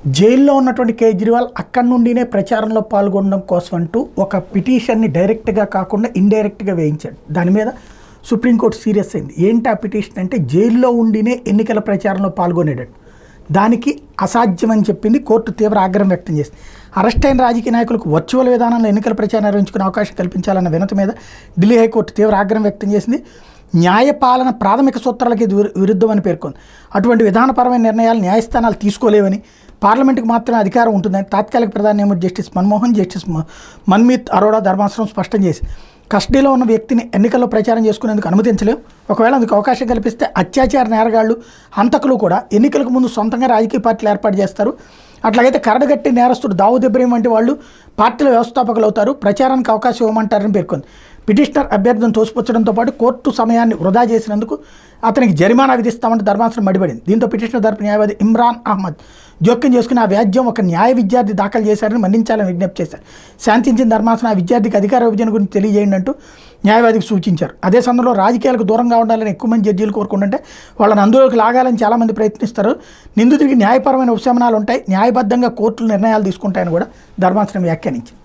జైల్లో ఉన్నటువంటి కేజ్రీవాల్ అక్కడి నుండినే ప్రచారంలో పాల్గొనడం కోసం అంటూ ఒక పిటిషన్ని డైరెక్ట్గా కాకుండా ఇండైరెక్ట్గా వేయించాడు. దాని మీద సుప్రీంకోర్టు సీరియస్ అయింది. ఏంటి ఆ పిటిషన్ అంటే జైల్లో ఉండినే ఎన్నికల ప్రచారంలో పాల్గొనేటట్టు, దానికి అసాధ్యమని చెప్పింది కోర్టు. తీవ్ర ఆగ్రహం వ్యక్తం చేసింది. అరెస్ట్ అయిన రాజకీయ నాయకులకు వర్చువల్ విధానంలో ఎన్నికల ప్రచారం నిర్వహించుకునే అవకాశం కల్పించాలన్న వినతి మీద ఢిల్లీ హైకోర్టు తీవ్ర ఆగ్రహం వ్యక్తం చేసింది. న్యాయపాలన ప్రాథమిక సూత్రాలకి విరుద్ధమని పేర్కొంది. అటువంటి విధానపరమైన నిర్ణయాలు న్యాయస్థానాలు తీసుకోలేవని, పార్లమెంటుకు మాత్రమే అధికారం ఉంటుందని తాత్కాలిక ప్రధాన న్యాయమూర్తి జస్టిస్ మన్మోహన్, జస్టిస్ మన్మీత్ అరోడా ధర్మాసనం స్పష్టం చేసి, కస్టడీలో ఉన్న వ్యక్తిని ఎన్నికల్లో ప్రచారం చేసుకునేందుకు అనుమతించలేం. ఒకవేళ అందుకు అవకాశం కల్పిస్తే అత్యాచార నేరగాళ్లు, హంతకులు కూడా ఎన్నికలకు ముందు సొంతంగా రాజకీయ పార్టీలు ఏర్పాటు చేస్తారు. అట్లాగైతే కరడుగట్టి నేరస్తుడు దావూద్ ఇబ్రహీం వంటి వాళ్ళు పార్టీల వ్యవస్థాపకులు అవుతారు. ప్రచారానికి అవకాశం ఇవ్వమంటారని పేర్కొంది. పిటిషనర్ అభ్యర్థిని తోసిపుచ్చడంతో పాటు కోర్టు సమయాన్ని వృధా చేసినందుకు అతనికి జరిమానా విధిస్తామంటే ధర్మాసనం మడిపడింది. దీంతో పిటిషనర్ తరపు న్యాయవాది ఇమ్రాన్ అహ్మద్ జోక్యం చేసుకుని ఆ వ్యాజ్యం ఒక న్యాయ విద్యార్థి దాఖలు చేశారని మన్నించాలని విజ్ఞప్తి చేశారు. శాంతించిన ధర్మాసనం ఆ విద్యార్థికి అధికార విభజన గురించి తెలియజేయండి అంటూ న్యాయవాదికి సూచించారు. అదే సమయంలో రాజకీయాలకు దూరంగా ఉండాలని ఎక్కువ మంది జడ్జీలు కోరుకుంటుంటే వాళ్ళని అందులోకి లాగాలని చాలామంది ప్రయత్నిస్తారు. నిందితుడికి న్యాయపరమైన ఉపశమనాలు ఉంటాయి, న్యాయబద్ధంగా కోర్టులు నిర్ణయాలు తీసుకుంటాయని కూడా ధర్మాసనం వ్యాఖ్యానించింది.